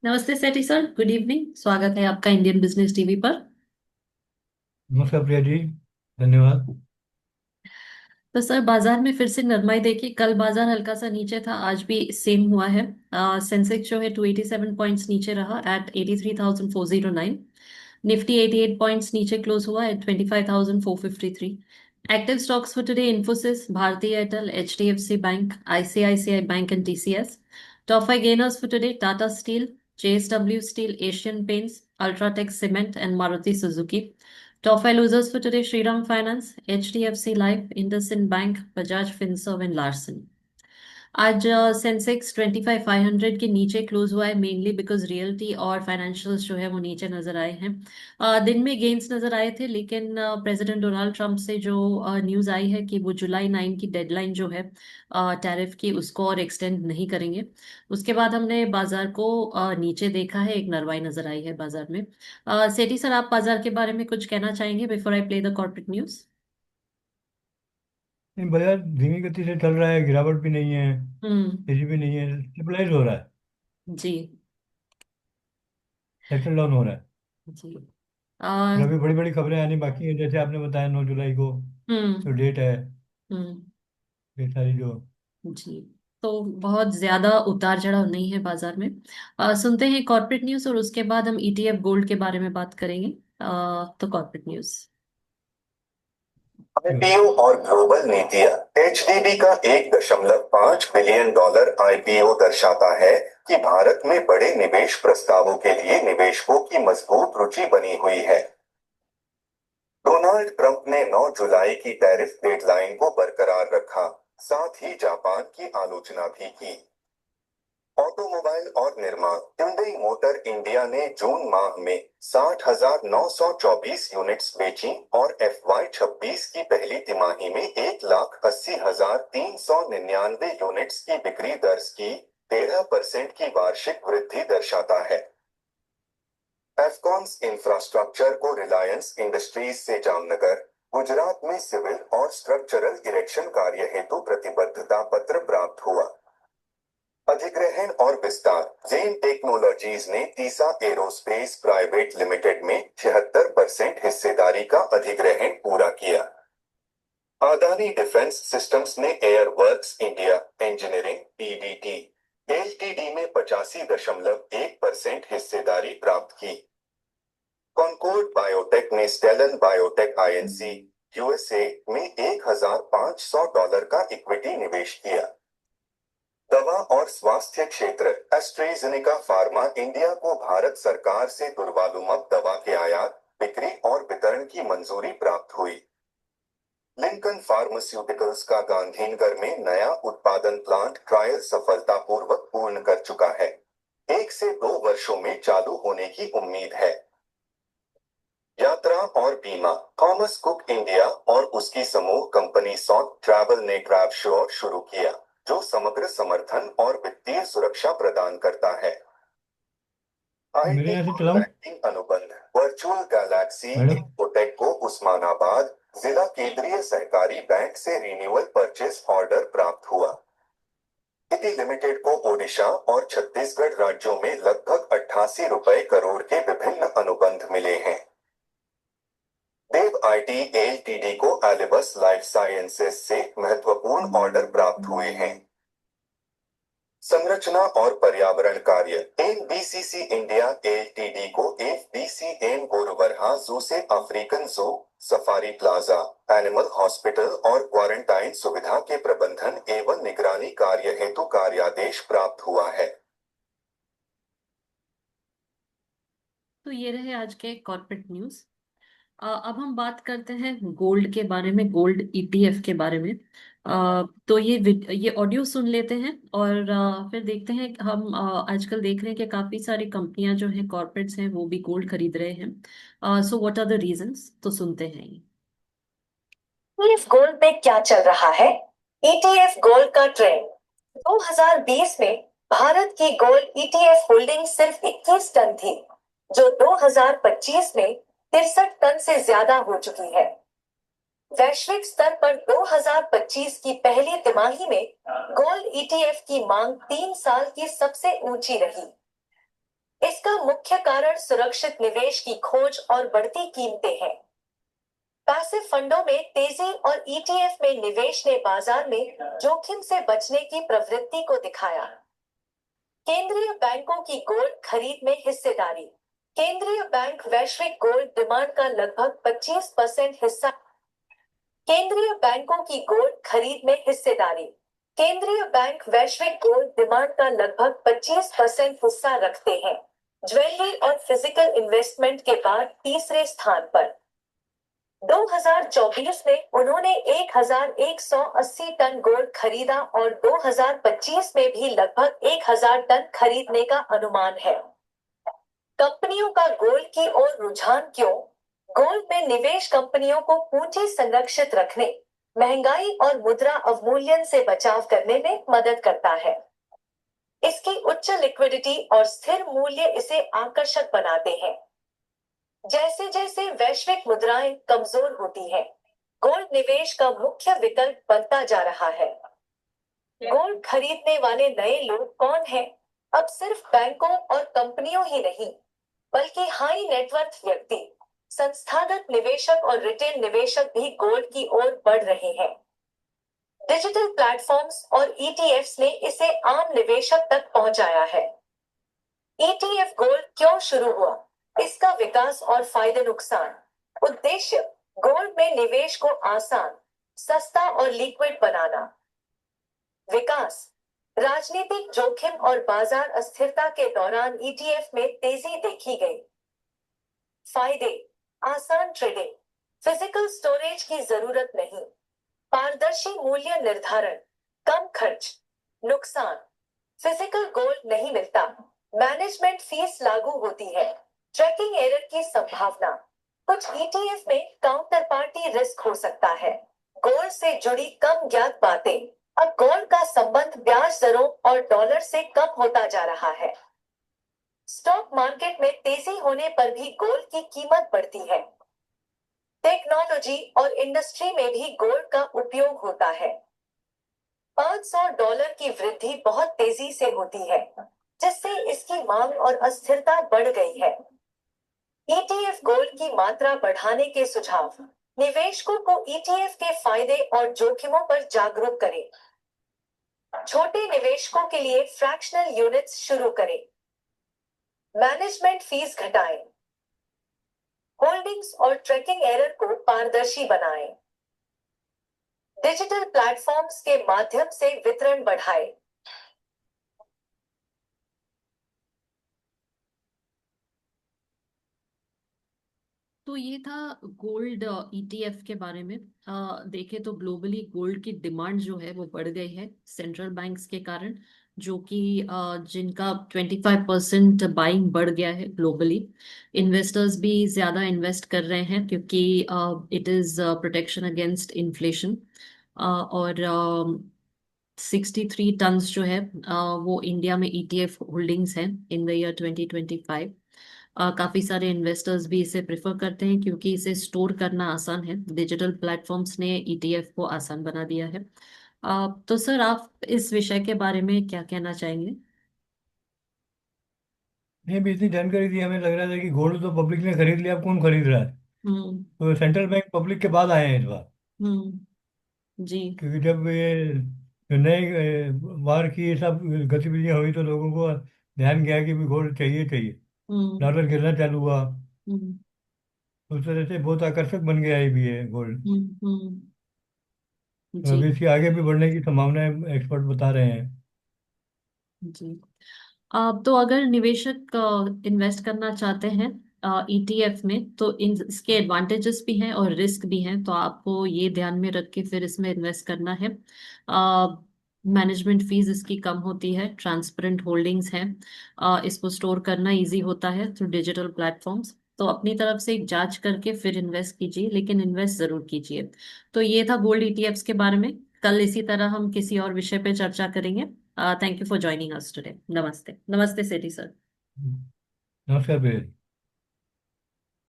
नमस्ते सेठी sir, good evening. स्वागत है आपका इंडियन बिजनेस टीवी पर। नमस्कार प्रिया जी। धन्यवाद। तो सर, बाजार में फिर से नरमाई देखी। कल बाजार हल्का सा नीचे था, आज भी सेम हुआ है। सेंसेक्स जो है 287 पॉइंट्स नीचे रहा एट 83,409। निफ्टी 88 पॉइंट्स नीचे क्लोज हुआ at 25,453। Active stocks for today: Infosys, Bharti Airtel, HDFC Bank, ICICI Bank and TCS. Top five gainers for today: Tata Steel, JSW Steel, Asian Paints, UltraTech Cement and Maruti Suzuki. Top five losers for today: Shriram Finance, HDFC Life, IndusInd Bank, Bajaj Finserv and Larsen। आज Sensex 25,500 के नीचे close हुआ है, mainly because realty और financials जो है वो नीचे नजर आए हैं। दिन में गेन्स नजर आए थे, लेकिन प्रेसिडेंट डोनाल्ड ट्रंप से जो न्यूज आई है कि वो जुलाई 9 की डेडलाइन जो है टैरिफ की, उसको और एक्सटेंड नहीं करेंगे। उसके बाद हमने बाजार को नीचे देखा है, एक नरवाई नजर आई है बाजार में। सेठी सर, आप बाजार के बारे में कुछ कहना चाहेंगे before I play the corporate news? नहीं, बाजार धीमी गति से चल रहा है, गिरावट भी नहीं है, हम्म। तेजी भी नहीं है, स्टेबलाइज हो रहा है। जी। सेटल डाउन हो रहा है। जी। और अभी बड़ी बड़ी खबरें आनी बाकी हैं, जैसे आपने बताया 9 जुलाई को हम्म। जो डेट है, हम्म। ये सारी जो। जी। तो बहुत ज्यादा उतार चढ़ाव नहीं है बाजार में। सुनते हैं कॉर्पोरेट न्यूज और उसके बाद हम ईटीएफ गोल्ड के बारे में बात करेंगे। तो कॉर्पोरेट न्यूज। आईपीओ और ग्लोबल नीतियां। एचडीबी का 1.5 बिलियन डॉलर आईपीओ दर्शाता है कि भारत में बड़े निवेश प्रस्तावों के लिए निवेशकों की मजबूत रुचि बनी हुई है। डोनाल्ड ट्रंप ने 9 जुलाई की टैरिफ डेडलाइन को बरकरार रखा, साथ ही जापान की आलोचना भी की। ऑटोमोबाइल और निर्माण। hyundai मोटर इंडिया ने जून माह में 60,924 यूनिट्स बेची और FY26 की पहली तिमाही में 1,80,399 यूनिट्स की बिक्री दर्ज की, 13% की वार्षिक वृद्धि दर्शाता है। एफकॉन्स इंफ्रास्ट्रक्चर को रिलायंस इंडस्ट्रीज से जामनगर, गुजरात में सिविल और स्ट्रक्चरल इरेक्शन कार्य हेतु प्रतिबद्धता पत्र प्राप्त हुआ। अधिग्रहण और विस्तार। जेन टेक्नोलॉजीज ने तीसा एरोस्पेस प्राइवेट लिमिटेड में 76% हिस्सेदारी का अधिग्रहण पूरा किया। अदानी डिफेंस सिस्टम्स ने एयरवर्क्स इंडिया इंजीनियरिंग पीवीटी एलटीडी में 85.1% हिस्सेदारी प्राप्त की। कॉनकॉर्ड बायोटेक ने स्टेलन बायोटेक आईएनसी यूएसए में $1,500 का इक्विटी निवेश किया। दवा और स्वास्थ्य क्षेत्र। एस्ट्रेजेनेका फार्मा इंडिया को भारत सरकार से दुर्वालुमब दवा के आयात, बिक्री और वितरण की मंजूरी प्राप्त हुई। लिंकन फार्मास्यूटिकल्स का गांधीनगर में नया उत्पादन प्लांट ट्रायल सफलतापूर्वक पूर्ण कर चुका है। 1 से 2 वर्षों में चालू होने की उम्मीद है। यात्रा और बीमा। थॉमस कुक इंडिया और उसकी समूह कंपनी सॉट ट्रैवल ने ग्रैब श्योर शुरू किया, जो समग्र समर्थन और वित्तीय सुरक्षा प्रदान करता है। मेरे आईटी यहाँ से और चलाऊं बैंकिंग अनुबंध। Virtual Galaxy madam? इन्फोटेक को उस्मानाबाद जिला केंद्रीय सहकारी बैंक से रिन्यूअल परचेस ऑर्डर प्राप्त हुआ। इति लिमिटेड को ओडिशा और छत्तीसगढ़ राज्यों में लगभग 88 रुपए करोड़ के विभिन्न अनुबंध मिले हैं। देव आईटी एलटीडी को एलिबस लाइफ साइंसेज से महत्वपूर्ण ऑर्डर प्राप्त हुए हैं। संरचना और पर्यावरण कार्य। एनबीसीसी इंडिया एलटीडी को एफबीसीएन गोरुवरहा जू से अफ्रीकन जू, सफारी प्लाजा, एनिमल हॉस्पिटल और क्वारंटाइन सुविधा के प्रबंधन एवं निगरानी कार्य हेतु कार्यादेश प्राप्त हुआ है। तो ये रहे आज के कॉर्पोरेट न्यूज। अब हम बात करते हैं गोल्ड के बारे में, गोल्ड ईटीएफ के बारे में। तो ये ऑडियो सुन लेते हैं और फिर देखते हैं। हम आजकल देख रहे हैं कि काफी सारी कंपनियां जो हैं, कॉर्पोरेट्स हैं, वो भी गोल्ड खरीद रहे हैं। So what are the reasons, तो सुनते हैं ये। ईटीएफ गोल्ड पे क्या चल रहा है? ईटीएफ गोल्ड का ट्रेंड। 2020 में भारत की गोल्ड ईटीएफ होल्डिंग सिर्फ 21 टन थी, जो 2025 में 63 टन से ज्यादा हो चुकी है। वैश्विक स्तर पर 2025 की पहली तिमाही में गोल्ड ईटीएफ की मांग 3 साल की सबसे ऊंची रही। इसका मुख्य कारण सुरक्षित निवेश की खोज और बढ़ती कीमतें हैं। पैसिव फंडों में तेजी और ईटीएफ में निवेश ने बाजार में जोखिम से बचने की प्रवृत्ति को दिखाया। केंद्रीय बैंकों की गोल्ड खरीद में हिस्सेदारी। केंद्रीय बैंक वैश्विक गोल्ड डिमांड का लगभग 25% हिस्सा। केंद्रीय बैंकों की गोल्ड खरीद में हिस्सेदारी। केंद्रीय बैंक वैश्विक गोल्ड डिमांड का लगभग 25% हिस्सा रखते हैं। ज्वेलरी और फिजिकल इन्वेस्टमेंट के बाद तीसरे स्थान पर। 2024 में उन्होंने 1180 टन गोल्ड खरीदा और 2025 में भी लगभग 1000 टन खरीदने का अनुमान है। कंपनियों का गोल्ड की ओर रुझान क्यों? गोल्ड में निवेश कंपनियों को पूंजी संरक्षित रखने, महंगाई और मुद्रा अवमूल्यन से बचाव करने में मदद करता है। इसकी उच्च लिक्विडिटी और स्थिर मूल्य इसे आकर्षक बनाते हैं। जैसे जैसे वैश्विक मुद्राएं कमजोर होती हैं, गोल्ड निवेश का मुख्य विकल्प बनता जा रहा है। गोल्ड खरीदने वाले नए लोग कौन हैं? अब सिर्फ बैंकों और कंपनियों ही नहीं, बल्कि हाई नेटवर्थ व्यक्ति, संस्थागत निवेशक और रिटेल निवेशक भी गोल्ड की ओर बढ़ रहे हैं। डिजिटल प्लेटफॉर्म्स और ईटीएफ्स ने इसे आम निवेशक तक पहुंचाया है। ईटीएफ गोल्ड क्यों शुरू हुआ? इसका विकास और फायदे नुकसान। उद्देश्य: गोल्ड में निवेश को आसान, सस्ता और लिक्विड बनाना। विकास: राजनीतिक जोखिम और बाजार अस्थिरता के दौरान ईटीएफ में तेजी देखी गई। फायदे: आसान ट्रेडिंग, फिजिकल स्टोरेज की जरूरत नहीं, पारदर्शी मूल्य निर्धारण, कम खर्च। नुकसान: फिजिकल गोल्ड नहीं मिलता, मैनेजमेंट फीस लागू होती है, ट्रैकिंग एरर की संभावना। कुछ ईटीएफ में काउंटर पार्टी रिस्क हो सकता है। गोल्ड से जुड़ी कम ज्ञात बातें। अब गोल्ड का संबंध ब्याज दरों और डॉलर से कम होता जा रहा है। स्टॉक मार्केट में तेजी होने पर भी गोल्ड की कीमत बढ़ती है। टेक्नोलॉजी और इंडस्ट्री में भी गोल्ड का उपयोग होता है। $500 की वृद्धि बहुत तेजी से होती है, जिससे इसकी मांग और अस्थिरता बढ़ गई है। ईटीएफ गोल्ड की मात्रा बढ़ाने के सुझाव। निवेशकों को ईटीएफ के फायदे और जोखिमों पर जागरूक करें। छोटे निवेशकों के लिए फ्रैक्शनल यूनिट्स शुरू करें। मैनेजमेंट फीस घटाएं। होल्डिंग्स और ट्रैकिंग एरर को पारदर्शी बनाएं। डिजिटल प्लेटफॉर्म्स के माध्यम से वितरण बढ़ाएं। तो ये था गोल्ड ईटीएफ के बारे में। देखे तो ग्लोबली गोल्ड की डिमांड जो है वो बढ़ गई है सेंट्रल बैंक्स के कारण, जो कि जिनका 25% बाइंग बढ़ गया है ग्लोबली। इन्वेस्टर्स भी ज्यादा इन्वेस्ट कर रहे हैं क्योंकि it is protection against inflation. और 63 टन्स जो है वो इंडिया में ईटीएफ होल्डिंग्स हैं इन द ईयर 2025। काफी सारे इन्वेस्टर्स भी इसे प्रेफर करते हैं क्योंकि इसे स्टोर करना आसान है। डिजिटल प्लेटफॉर्म्स ने ईटीएफ को आसान बना दिया है। तो सर, आप इस विषय के बारे में क्या कहना चाहेंगे? नहीं भी इतनी जानकारी दी, हमें लग रहा था कि गोल्ड तो पब्लिक ने खरीद लिया, अब कौन खरीद रहा है। हम्म। तो सेंट्रल बैंक पब्लिक के बाद आए हैं इस बार। जी। क्योंकि जब ये नए वार की ये सब गतिविधियां हुई तो लोगों को ध्यान गया कि भी गोल्ड चाहिए चाहिए। हम्म। डॉलर गिरना चालू हुआ। हम्म। उस तरह से बहुत आकर्षक बन गया है भी है गोल्ड। हम्म। तो जी। अभी इसकी आगे भी बढ़ने की संभावनाएं एक्सपर्ट बता रहे हैं। जी। तो अगर निवेशक इन्वेस्ट करना चाहते हैं ईटीएफ में, तो इसके एडवांटेजेस भी हैं और रिस्क भी हैं, तो आपको ये ध्यान में रख के फिर इसमें इन्वेस्ट करना है। मैनेजमेंट फीस इसकी कम होती है, ट्रांसपेरेंट होल्डिंग्स हैं, इसको स्टोर करना इजी होता है थ्रू डिजिटल प्लेटफॉर्म्स। तो अपनी तरफ से एक जांच करके फिर इन्वेस्ट कीजिए, लेकिन इन्वेस्ट जरूर कीजिए। तो ये था गोल्ड ईटीएफ्स के बारे में। कल इसी तरह हम किसी और विषय पे चर्चा करेंगे। Thank you for joining us today. Namaste. Namaste, Seti sir. नमस्कार भैया।